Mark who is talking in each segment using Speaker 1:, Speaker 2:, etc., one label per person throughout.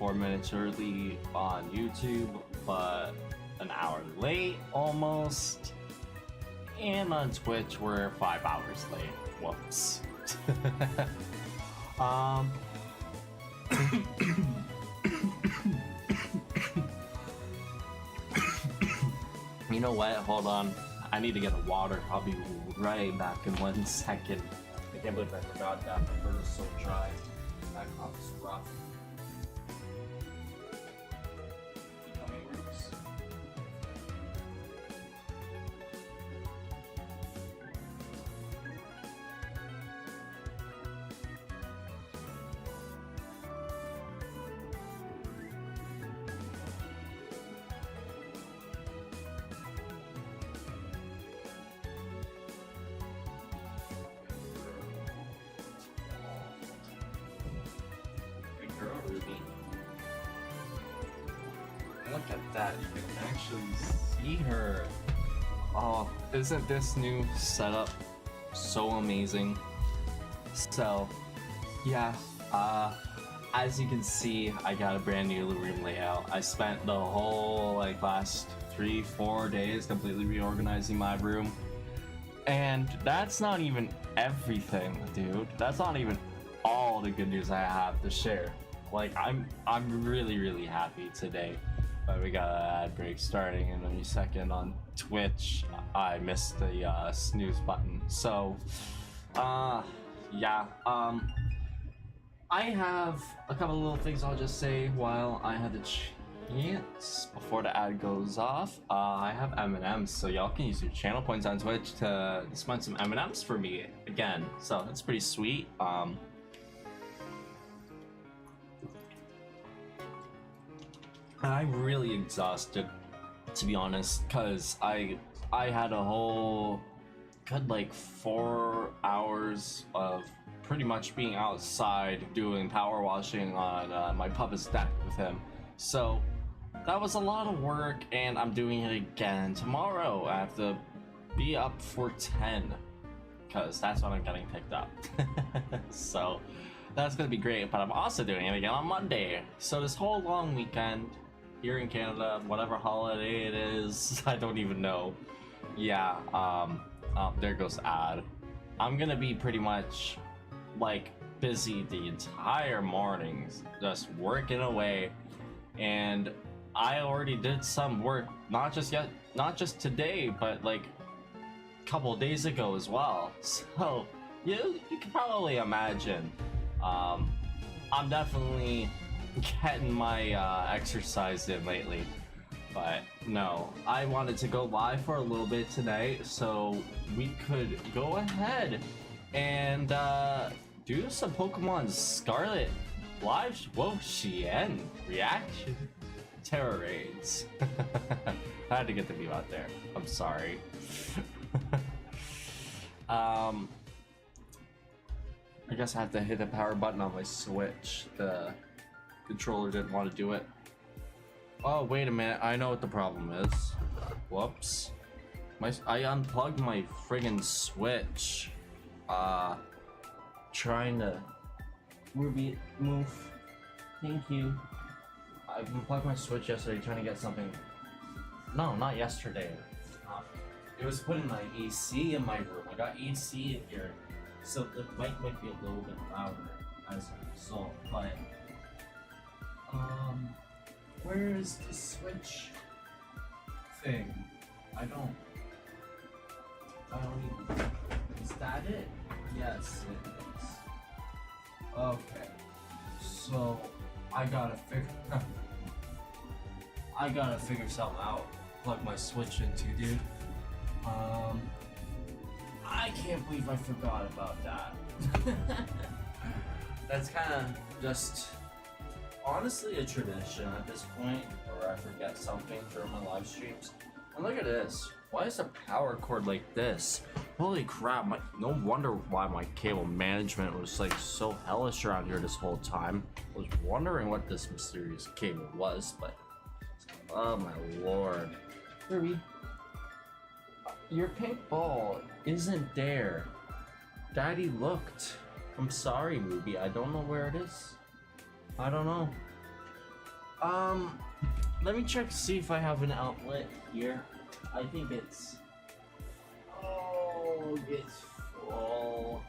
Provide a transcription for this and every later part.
Speaker 1: 4 minutes early on YouTube, but an hour late almost. And on Twitch, we're 5 hours late. Whoops. You know what? Hold on. I need to get a water. I'll be right back in 1 second. I can't believe I forgot that. My bird is so dry. That cough is rough. Becoming roots. Look at that, you can actually see her. Oh, isn't this new setup so amazing? So, yeah, as you can see, I got a brand new room layout. I spent the whole last 3-4 days completely reorganizing my room. And that's not even everything, dude. That's not even all the good news I have to share. I'm really happy today. But we got an ad break starting in a second on Twitch. I missed the snooze button. So, yeah. I have a couple little things I'll just say while I have the chance before the ad goes off. I have M&Ms, so y'all can use your channel points on Twitch to spend some M&Ms for me again. So that's pretty sweet. I'm really exhausted, to be honest, because I had a whole good 4 hours of pretty much being outside doing power washing on my puppet's deck with him. So that was a lot of work, and I'm doing it again tomorrow. I have to be up for 10 because that's when I'm getting picked up. So that's gonna be great, but I'm also doing it again on Monday. So this whole long weekend here in Canada, whatever holiday it is, I don't even know. Yeah, there goes ad. I'm gonna be pretty much busy the entire mornings, just working away. And I already did some work, not just today, but a couple days ago as well. So you can probably imagine. I'm definitely getting my exercise in lately, but no, I wanted to go live for a little bit tonight so we could go ahead and do some Pokemon Scarlet live Wo-Chien reaction Tera raids. I had to get the view out there. I'm sorry. I guess I have to hit the power button on my Switch. The controller didn't want to do it. Oh, wait a minute. I know what the problem is. Whoops. I unplugged my friggin' Switch. Trying to... Ruby, move. Thank you. I unplugged my Switch yesterday trying to get something... No, not yesterday. It was put in my AC in my room. I got AC in here. So the mic might be a little bit louder as a result, but... where is the Switch thing? I don't even... Is that it? Yes, it is. Okay. So, I gotta figure something out. Plug my Switch into, dude. I can't believe I forgot about that. That's kind of just... honestly a tradition at this point, where I forget something during my live streams. And look at this. Why is the power cord like this? Holy crap, no wonder why my cable management was so hellish around here this whole time. I was wondering what this mysterious cable was, but oh my lord. Ruby, your pink ball isn't there. Daddy looked. I'm sorry, Ruby, I don't know where it is. I don't know. Let me check to see if I have an outlet here. I think it's... Oh, it's full.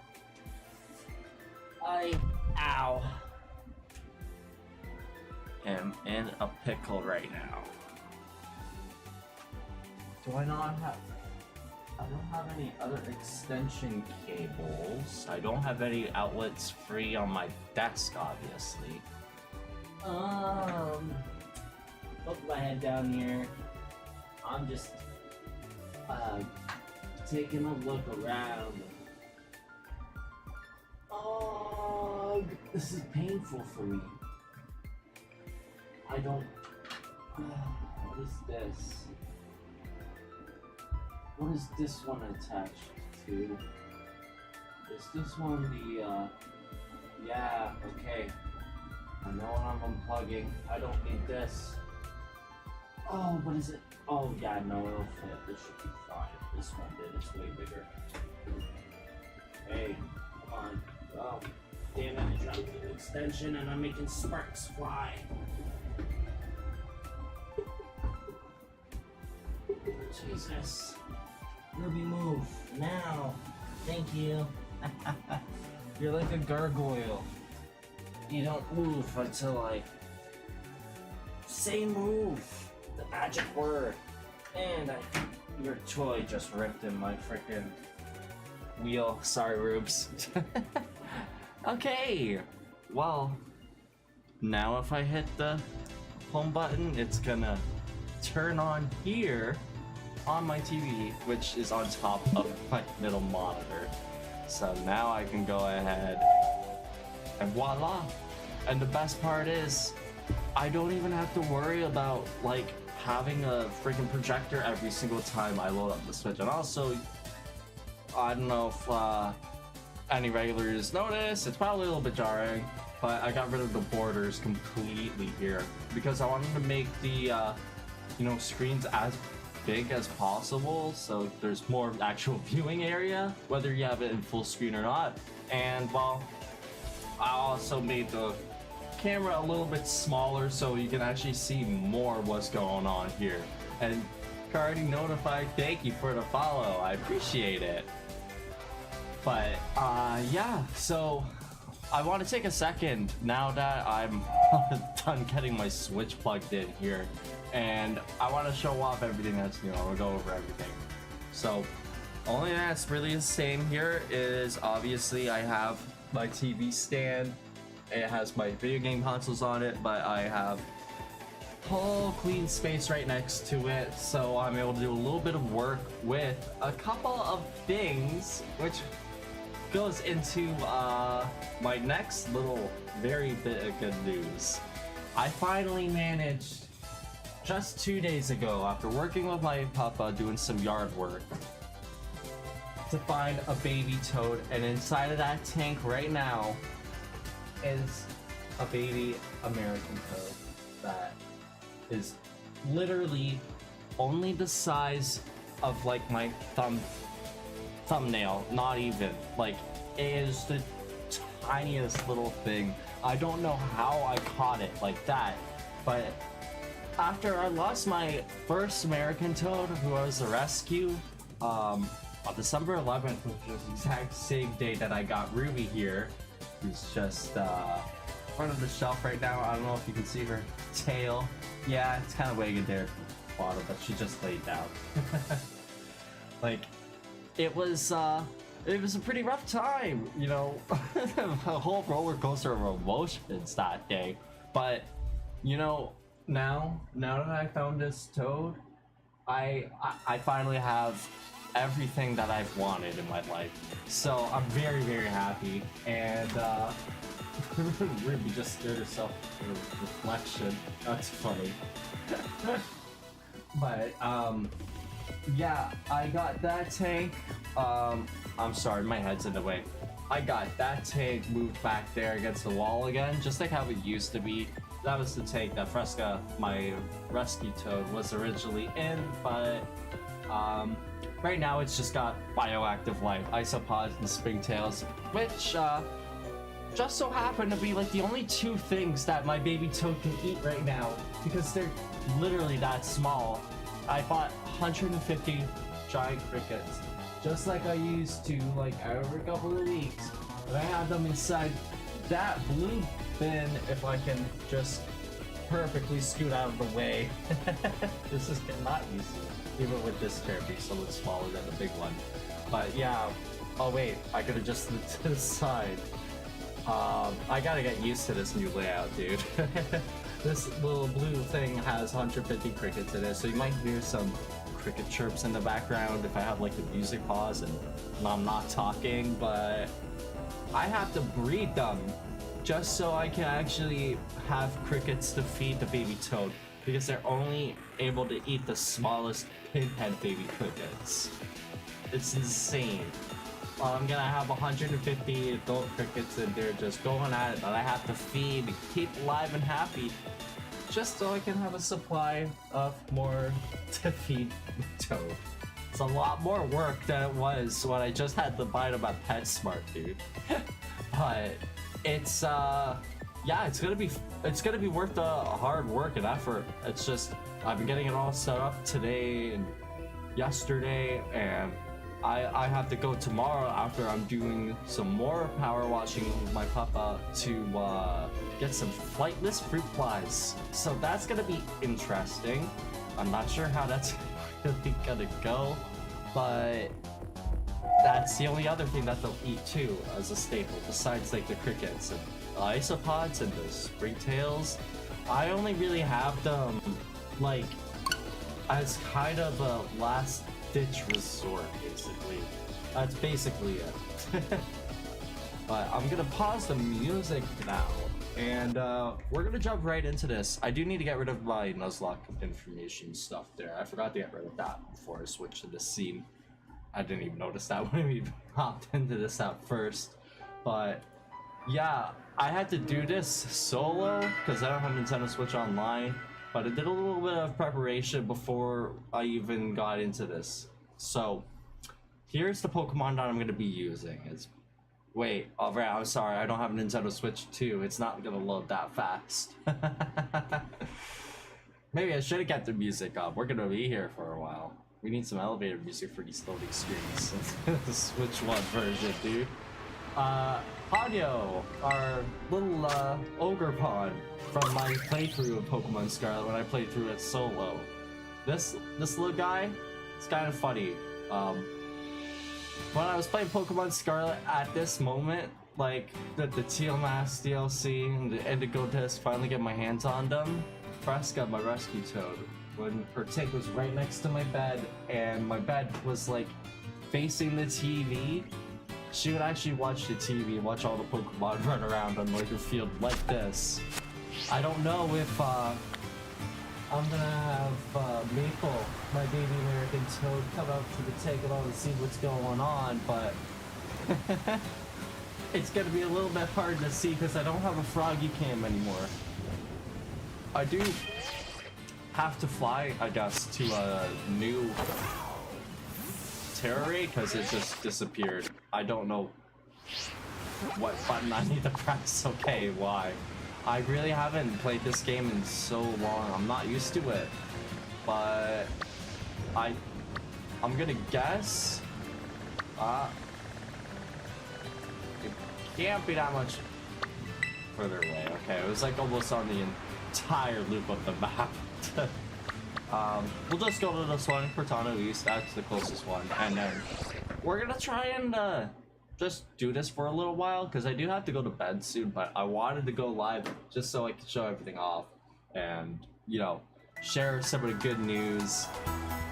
Speaker 1: Ow. Am in a pickle right now. Do I not have... I don't have any other extension cables. I don't have any outlets free on my desk, obviously. Put my head down here. I'm just taking a look around. Oh, this is painful for me. I don't. What is this? What is this one attached to? Is this one the, yeah, okay. I know what I'm unplugging. I don't need this. Oh, what is it? Oh, yeah, no, it'll fit. This should be fine. This one did. It's way bigger. Hey, come on. Oh, damn it. I dropped the extension and I'm making sparks fly. Jesus. Ruby, move. Now. Thank you. You're like a gargoyle. You don't move until I say move. The magic word. And your toy just ripped in my freaking wheel. Sorry, Rubes. Okay. Well, now if I hit the home button, it's gonna turn on here on my TV, which is on top of my middle monitor. So now I can go ahead and voila. And the best part is, I don't even have to worry about like having a freaking projector every single time I load up the Switch. And also, I don't know if any regulars notice, it's probably a little bit jarring, but I got rid of the borders completely here because I wanted to make the screens as big as possible, so there's more actual viewing area, whether you have it in full screen or not. And well, I also made the camera a little bit smaller so you can actually see more what's going on here. And already notified, thank you for the follow, I appreciate it. But yeah, so I want to take a second now that I'm done getting my Switch plugged in here, and I want to show off everything that's new. I will go over everything. So only that's really the same here is obviously I have my TV stand. It has my video game consoles on it, but I have whole clean space right next to it, so I'm able to do a little bit of work with a couple of things, which goes into my next little very bit of good news. I finally managed, just 2 days ago, after working with my papa doing some yard work, to find a baby toad, and inside of that tank right now is a baby American toad that is literally only the size of like my thumbnail, not even. Like, it is the tiniest little thing. I don't know how I caught it like that, but after I lost my first American toad, who was a rescue, on December 11th, which was the exact same day that I got Ruby here, who's just in front of the shelf right now. I don't know if you can see her tail. Yeah, it's kind of wagging there at the bottom, but she just laid down. Like, it was a pretty rough time, you know, a whole roller coaster of emotions that day. But, you know, now that I found this toad, I finally have everything that I've wanted in my life. So I'm very, very happy. And Ruby just scared herself for reflection. That's funny. But yeah, I got that tank. I'm sorry, my head's in the way. I got that tank moved back there against the wall again, just like how it used to be. That was the tank that Fresca, my rescue toad, was originally in, but right now it's just got bioactive life, isopods and springtails, which just so happen to be like the only two things that my baby toad can eat right now because they're literally that small. I bought 150 giant crickets, just like I used to, like every couple of weeks. And I have them inside that blue bin. If I can just perfectly scoot out of the way. This is not easy, even with this chair being so much smaller than the big one. But yeah. Oh wait, I could have just slid to the side. I gotta get used to this new layout, dude. This little blue thing has 150 crickets in it, so you might hear some cricket chirps in the background if I have like the music pause and I'm not talking, but I have to breed them just so I can actually have crickets to feed the baby toad, because they're only able to eat the smallest pinhead baby crickets. It's insane. I'm gonna have 150 adult crickets in there just going at it that I have to feed and keep alive and happy, just so I can have a supply of more to feed the toad. It's a lot more work than it was when I just had to buy them at PetSmart, dude. But it's yeah, it's gonna be worth the hard work and effort. It's just I've been getting it all set up today and yesterday, and I have to go tomorrow after I'm doing some more power washing with my papa to get some flightless fruit flies. So that's gonna be interesting. I'm not sure how that's really gonna go, but that's the only other thing that they'll eat too as a staple, besides like the crickets and the isopods and the springtails. I only really have them like as kind of a last ditch resort, basically. That's basically it. But I'm gonna pause the music now, and we're gonna jump right into this. I do need to get rid of my Nuzlocke information stuff there. I forgot to get rid of that before I switched to this scene. I didn't even notice that when we hopped into this at first. But yeah, I had to do this solo because I don't have Nintendo Switch Online. But I did a little bit of preparation before I even got into this. So, here's the Pokemon that I'm going to be using. Wait, alright, I'm sorry, I don't have a Nintendo Switch 2. It's not going to load that fast. Maybe I should have kept the music up. We're going to be here for a while. We need some elevator music for these loading screens. The Switch 1 version, dude. Hanyo, our little ogre pawn from my playthrough of Pokemon Scarlet when I played through it solo. This little guy, it's kind of funny. When I was playing Pokemon Scarlet at this moment, like the Teal Mask DLC and the Indigo Disc, finally get my hands on them. Fresca, my rescue toad, when her tank was right next to my bed and my bed was like facing the TV, she would actually watch the TV, watch all the Pokemon run around on like a field like this. I don't know if I'm gonna have Maple, my baby American toad, come out to the tank and all to see what's going on, but it's gonna be a little bit hard to see because I don't have a Froggy cam anymore. I do have to fly, I guess, to a new Tera because it just disappeared. I don't know what button I need to press. Okay, why? I really haven't played this game in so long. I'm not used to it, but I'm gonna guess it can't be that much further away. Okay, it was like almost on the entire loop of the map. We'll just go to this one, Cortana East. That's the closest one, and then we're gonna try and just do this for a little while because I do have to go to bed soon, but I wanted to go live just so I could show everything off and, you know, share some of the good news.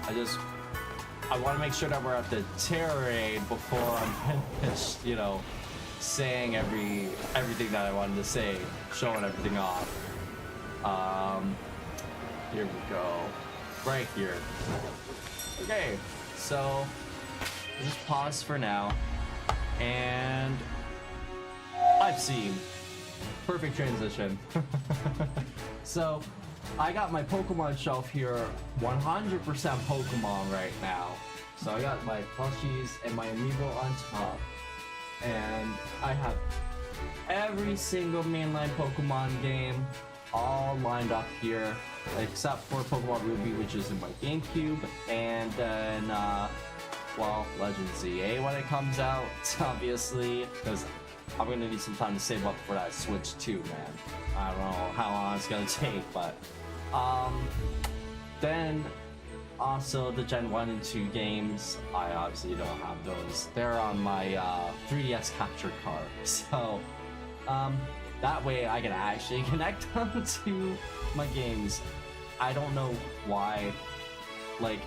Speaker 1: I want to make sure that we're at the Tera raid before I'm finished, you know, saying everything that I wanted to say, showing everything off. Here we go. Right here. Okay, so we'll just pause for now. And I've seen perfect transition. So I got my Pokemon shelf here, 100% Pokemon right now. So I got my plushies and my amiibo on top, and I have every single mainline Pokemon game all lined up here, except for Pokemon Ruby, which is in my GameCube, and then well, Legend ZA when it comes out, obviously, because I'm gonna need some time to save up for that Switch 2, man. I don't know how long it's gonna take, but then also the Gen 1 and 2 games, I obviously don't have those. They're on my 3DS capture card, so that way I can actually connect them to my games. I don't know why, like,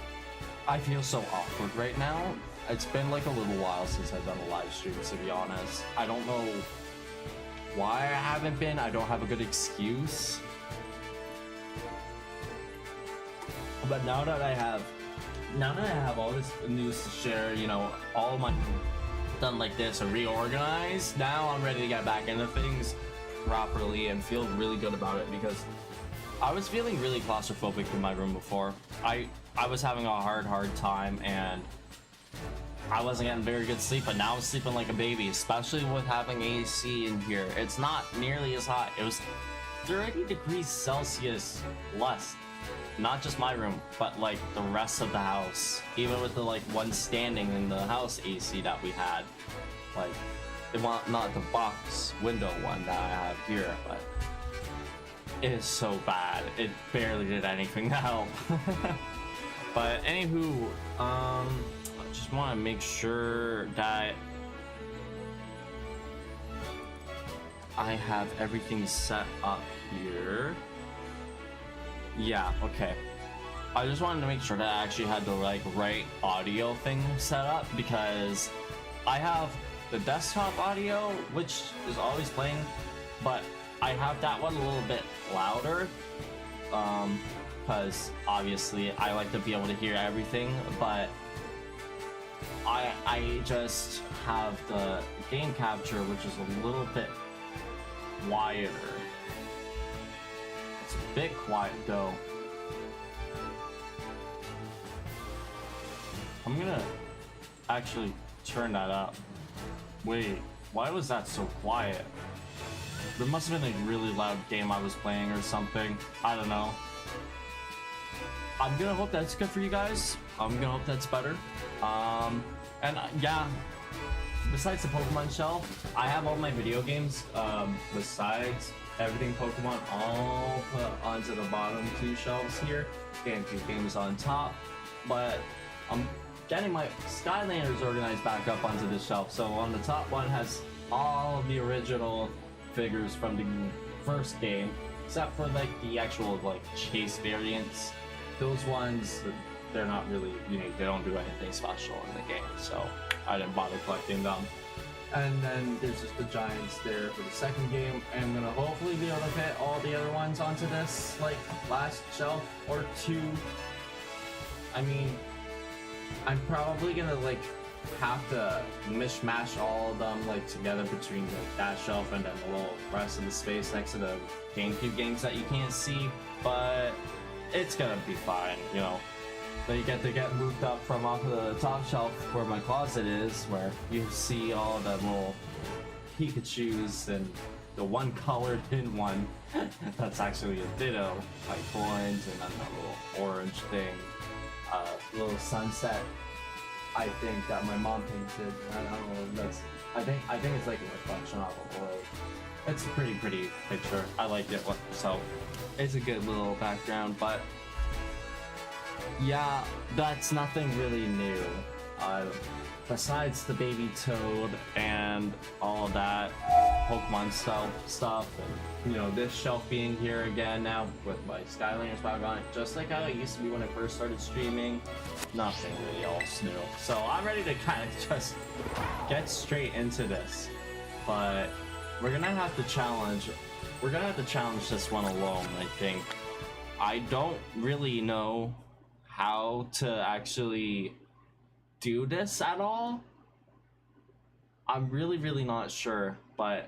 Speaker 1: I feel so awkward right now. It's been like a little while since I've done a live stream, to be honest. I don't know why I haven't been. I don't have a good excuse. But now that I have all this news to share, you know, all my done like this and reorganized, now I'm ready to get back into things properly and feel really good about it, because I was feeling really claustrophobic in my room before. I was having a hard time, and I wasn't getting very good sleep, but now I'm sleeping like a baby, especially with having AC in here. It's not nearly as hot. It was 30 degrees Celsius less. Not just my room, but like the rest of the house. Even with the like one standing in the house AC that we had. Like, not the box window one that I have here, but it is so bad. It barely did anything to help. But anywho, I just want to make sure that I have everything set up here. Yeah, okay. I just wanted to make sure that I actually had the like right audio thing set up, because I have the desktop audio, which is always playing, but I have that one a little bit louder, because obviously I like to be able to hear everything, but I just have the game capture, which is a little bit quieter. It's a bit quiet though. I'm gonna actually turn that up. Wait, why was that so quiet? There must have been a really loud game I was playing or something. I don't know. I'm gonna hope that's good for you guys. I'm gonna hope that's better. And yeah, besides the Pokemon shelf, I have all my video games, besides everything Pokemon, all put onto the bottom two shelves here. GameCube games on top, but I'm getting my Skylanders organized back up onto the shelf. So on the top one has all of the original figures from the first game, except for like the actual like chase variants. Those ones, they're not really unique. They don't do anything special in the game, so I didn't bother collecting them. And then there's just the Giants there for the second game. And I'm gonna hopefully be able to fit all the other ones onto this like last shelf or two. I mean, I'm probably gonna like have to mishmash all of them like together between like that shelf and then the little rest of the space next to the GameCube games that you can't see, but it's gonna be fine, you know. They get to get moved up from off of the top shelf where my closet is, where you see all the little Pikachus and the one colored in one that's actually a ditto, like coins, and then that little orange thing, little sunset, I think, that my mom painted. I don't know, that's, I think it's like a reflection of a boy. It's a pretty picture. I like it, so it's a good little background, but yeah, that's nothing really new. Besides the baby Toad and all that Pokemon stuff, and you know, this shelf being here again now with my Skylanders back on it, just like how it used to be when I first started streaming. Nothing really else new. So I'm ready to kind of just get straight into this, but we're gonna have to challenge this one alone, I think. I don't really know how to actually do this at all. I'm really not sure, but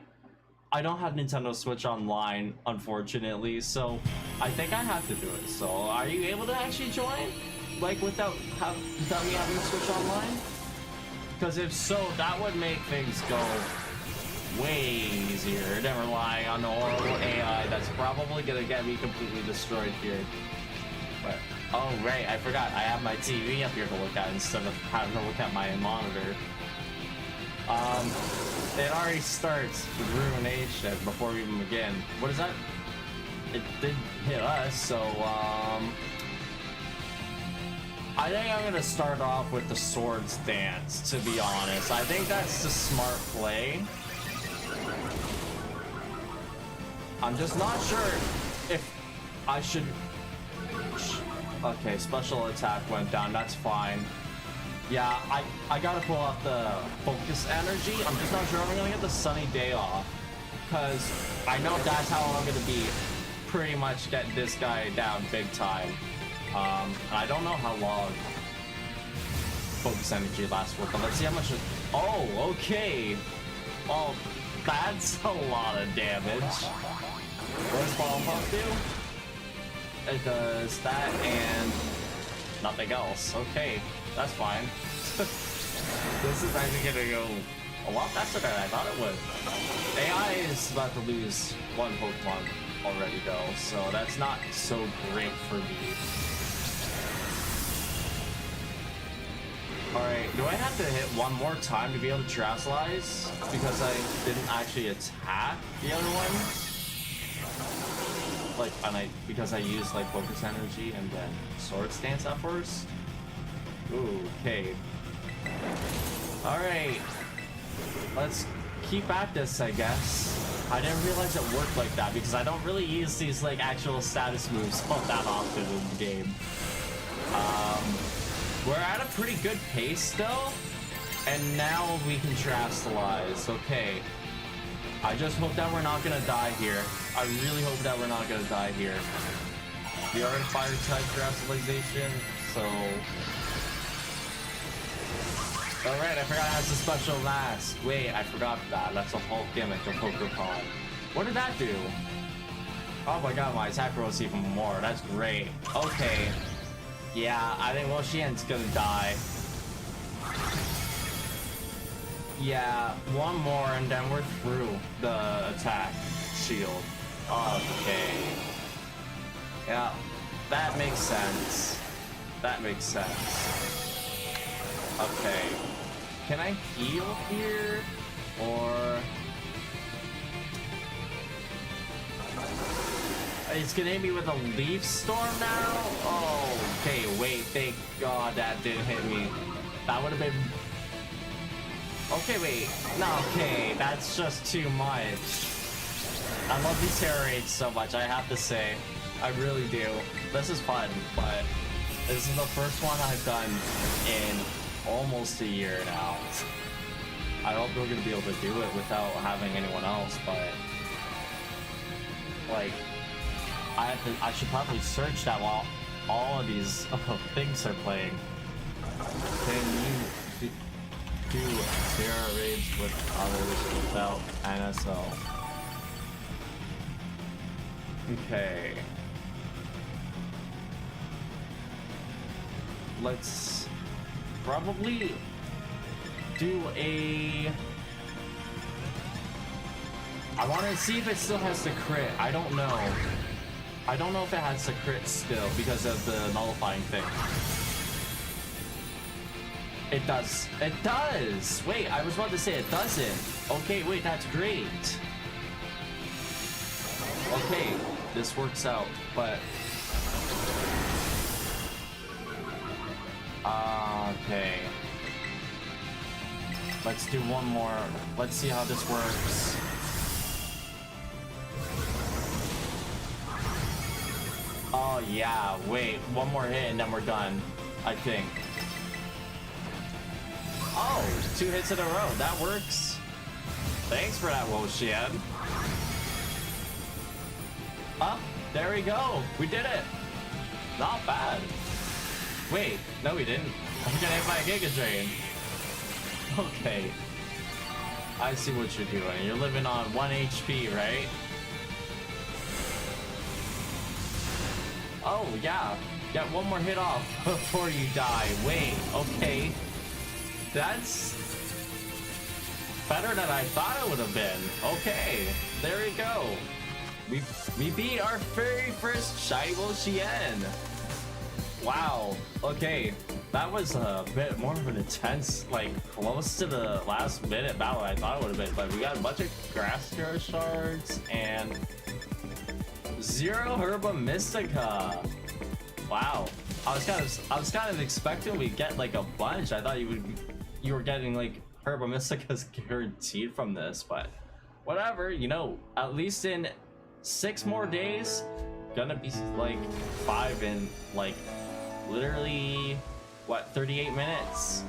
Speaker 1: I don't have Nintendo Switch Online, unfortunately, so I think I have to do it. So are you able to actually join, like without me having Switch Online? Because if so, that would make things go way easier than relying on the horrible AI that's probably gonna get me completely destroyed here. But, oh right, I forgot, I have my TV up here to look at instead of having to look at my monitor. It already starts with ruination before we even begin. What is that? It did hit us, so, I think I'm gonna start off with the swords dance, to be honest. I think that's the smart play. I'm just not sure if I should... Okay, special attack went down, that's fine. Yeah, I gotta pull out the focus energy. I'm just not sure if I'm gonna get the sunny day off, because I know that's how I'm gonna be pretty much getting this guy down big time. I don't know how long focus energy lasts for, but let's see how much it... Oh, okay. Well, that's a lot of damage. What does Ball Pump do? It does that and nothing else. Okay, that's fine. This is actually gonna go a lot faster than I thought it would. AI is about to lose one Pokemon already though, so that's not so great for me. Alright, do I have to hit one more time to be able to Terrasilize? Because I didn't actually attack the other one? Like, because I used like focus energy and then sword stance at first? Ooh, okay. Alright. Let's keep at this, I guess. I didn't realize it worked like that because I don't really use these like actual status moves all that often in the game. We're at a pretty good pace still, and now we can Terrasilize. Okay. I just hope that we're not gonna die here. I really hope that we're not gonna die here. We are in fire type Terrasalization, so... Alright, I forgot it has a special mask. Wait, I forgot that. That's a whole gimmick of PokePod. What did that do? Oh my god, my attack rolls even more. That's great. Okay. Yeah, I think Wo-Chien's gonna die. Yeah, one more and then we're through the attack shield. Okay. Yeah, that makes sense. That makes sense. Okay. Can I heal here? Or... It's gonna hit me with a leaf storm now? Oh, okay, wait, thank God that didn't hit me. That would have been... Okay, wait. No, okay, that's just too much. I love these Tera raids so much, I have to say. I really do. This is fun, but this is the first one I've done in almost a year now. I hope we're gonna be able to do it without having anyone else, but... Like... I should probably search that while all of these things are playing. Can you do Tera raids with others without NSL? Okay. Let's probably do a... I want to see if it still has the crit. I don't know. I don't know if it has the crit still because of the nullifying thing. It does. It does! Wait, I was about to say it doesn't. Okay, wait, that's great. Okay, this works out, but... Okay. Let's do one more. Let's see how this works. Oh yeah, wait, one more hit and then we're done, I think. Oh, 2 hits in a row, that works. Thanks for that, Wo-Chien. Oh, there we go, we did it. Not bad. Wait, no we didn't. I'm gonna hit my Giga Drain. Okay. I see what you're doing, you're living on 1 HP, right? Oh, yeah. Get one more hit off before you die. Wait, okay. That's... better than I thought it would have been. Okay, there we go. We beat our very first shiny Wo-Chien. Wow. Okay, that was a bit more of an intense, like close to the last minute battle I thought it would have been. But we got a bunch of grass Tera shards and 0 Herba Mystica. Wow. I was kind of expecting we'd get like a bunch. I thought you were getting like Herba Mysticas guaranteed from this, but whatever, you know, at least in 6 more days, gonna be like 5 in like literally what, 38 minutes.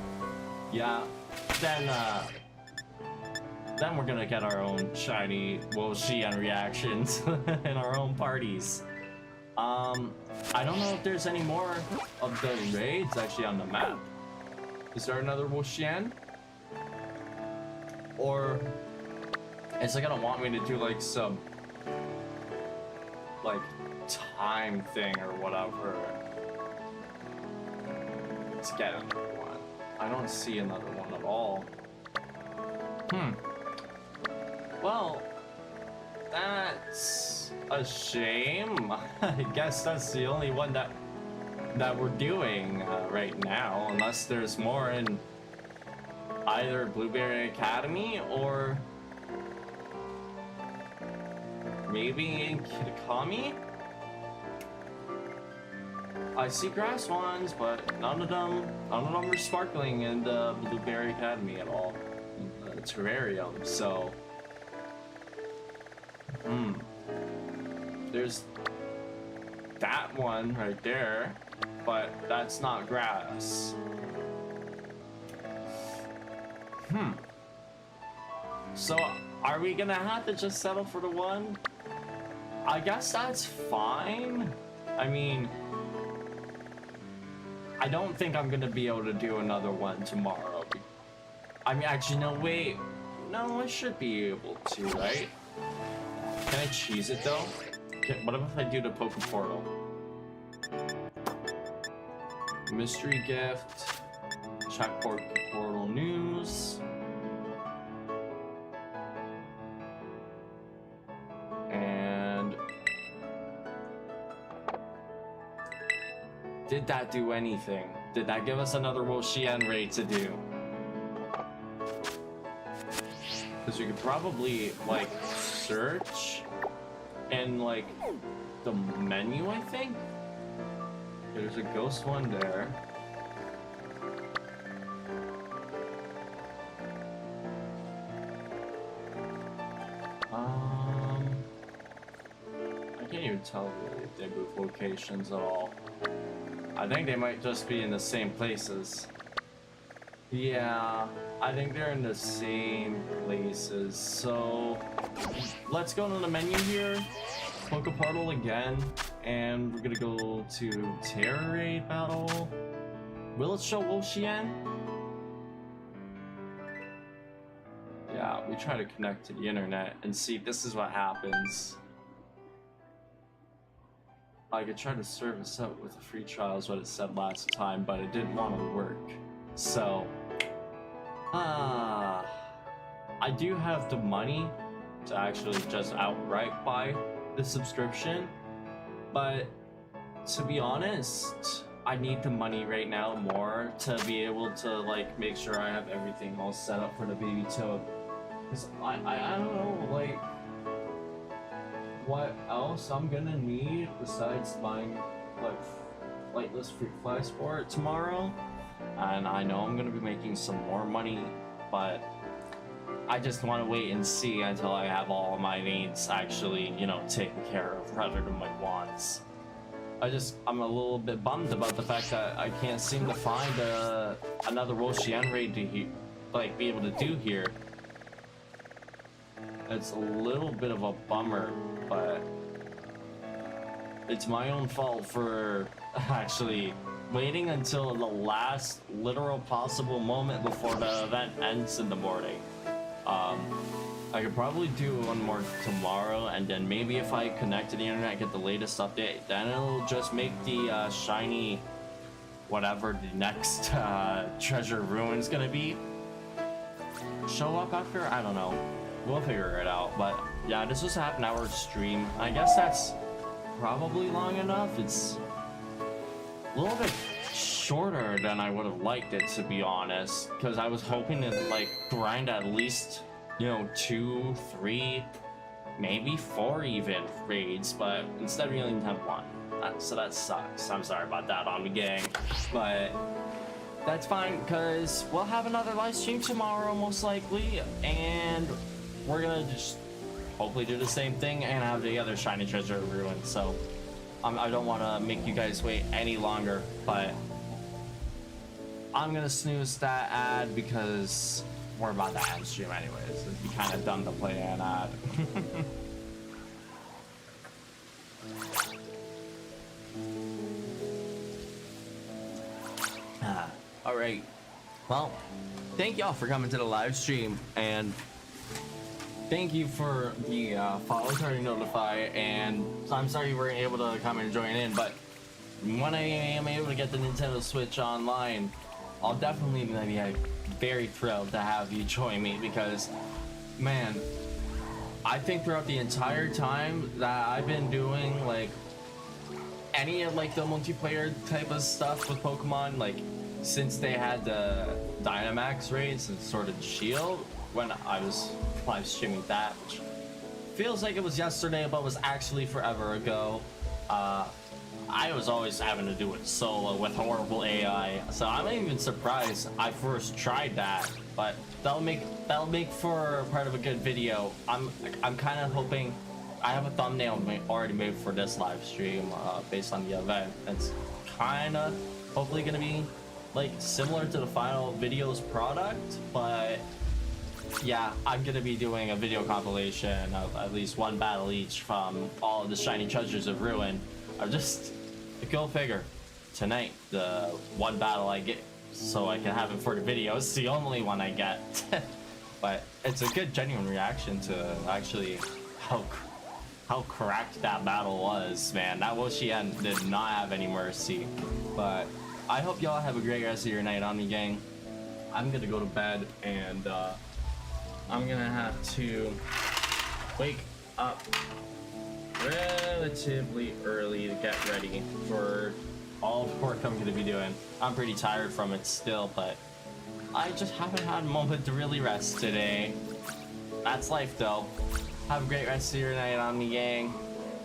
Speaker 1: Yeah, then we're gonna get our own shiny Wo-Chien reactions in our own parties. I don't know if there's any more of the raids actually on the map. Is there another Wo-Chien? Or is it gonna want me to do like some like time thing or whatever to get another one? I don't see another one at all. Well, that's a shame. I guess that's the only one that we're doing right now, unless there's more in either Blueberry Academy or maybe in Kitakami. I see grass ones, but none of them are sparkling in the Blueberry Academy at all. In the terrarium, so there's that one right there, but that's not grass. So are we gonna have to just settle for the one? I guess that's fine. I mean, I don't think I'm gonna be able to do another one tomorrow. I mean, actually, no, wait. No, I should be able to, right? Can I cheese it though? Okay, what if I do the Poke Portal? Mystery gift. Check Poke Portal news. And did that do anything? Did that give us another Wo-Chien raid to do? Because we could probably like search in like the menu, I think. There's a ghost one there. I can't even tell really if they move locations at all. I think they might just be in the same places. Yeah, I think they're in the same places. So let's go to the menu here, Poke Portal again, and we're gonna go to Tera raid battle. Will it show Wo-Chien? Yeah, we try to connect to the internet and see if this is what happens. I could try to serve us up with a free trial is what it said last time, but it didn't want to work. So, I do have the money to actually just outright buy the subscription, but to be honest, I need the money right now more to be able to like make sure I have everything all set up for the baby toad. Cause I don't know like what else I'm gonna need besides buying like flightless fruit fly sport tomorrow. And I know I'm gonna be making some more money, but I just want to wait and see until I have all of my needs actually, you know, taken care of rather than my wants. I'm a little bit bummed about the fact that I can't seem to find another Wo-Chien raid to be able to do here. It's a little bit of a bummer, but it's my own fault for actually waiting until the last literal possible moment before the event ends in the morning. I could probably do one more tomorrow, and then maybe if I connect to the internet, get the latest update, then it'll just make the shiny whatever the next treasure ruin's gonna be. show up after? I don't know. We'll figure it out. But yeah, this was a half-an-hour stream. I guess that's probably long enough. It's a little bit shorter than I would have liked it, to be honest, because I was hoping to like grind at least, you know, 2, 3, maybe 4 even raids, but instead we only have 1. So that sucks. I'm sorry about that on the gang, but that's fine because we'll have another live stream tomorrow most likely, and we're gonna just hopefully do the same thing and have the other shiny treasure ruined. So I don't want to make you guys wait any longer, but I'm gonna snooze that ad because we're about to end stream anyways. It'd be kind of dumb to play an ad. All right. Well, thank y'all for coming to the live stream, and thank you for the follow, turn notify, and I'm sorry you weren't able to come and join in, but when I am able to get the Nintendo Switch online, I'll definitely be very thrilled to have you join me, because, man, I think throughout the entire time that I've been doing, like, any of, like, the multiplayer type of stuff with Pokemon, like, since they had the Dynamax raids and Sword and Shield, when I was live streaming that, which feels like it was yesterday, but was actually forever ago, I was always having to do it solo with horrible AI, so I'm even surprised I first tried that. But that'll make for part of a good video. I'm kind of hoping. I have a thumbnail already made for this live stream based on the event. It's kind of hopefully gonna be like similar to the final video's product, but yeah, I'm gonna be doing a video compilation of at least 1 battle each from all of the shiny treasures of Ruin. I'm just, go figure, tonight the 1 battle I get so I can have it for the video is the only one I get. But it's a good genuine reaction to actually how cracked that battle was, man. That Wo-Chien did not have any mercy. But I hope y'all have a great rest of your night on me, gang. I'm gonna go to bed, and I'm gonna have to wake up relatively early to get ready for all the work I'm gonna be doing. I'm pretty tired from it still, but I just haven't had a moment to really rest today. That's life, though. Have a great rest of your night on me, gang.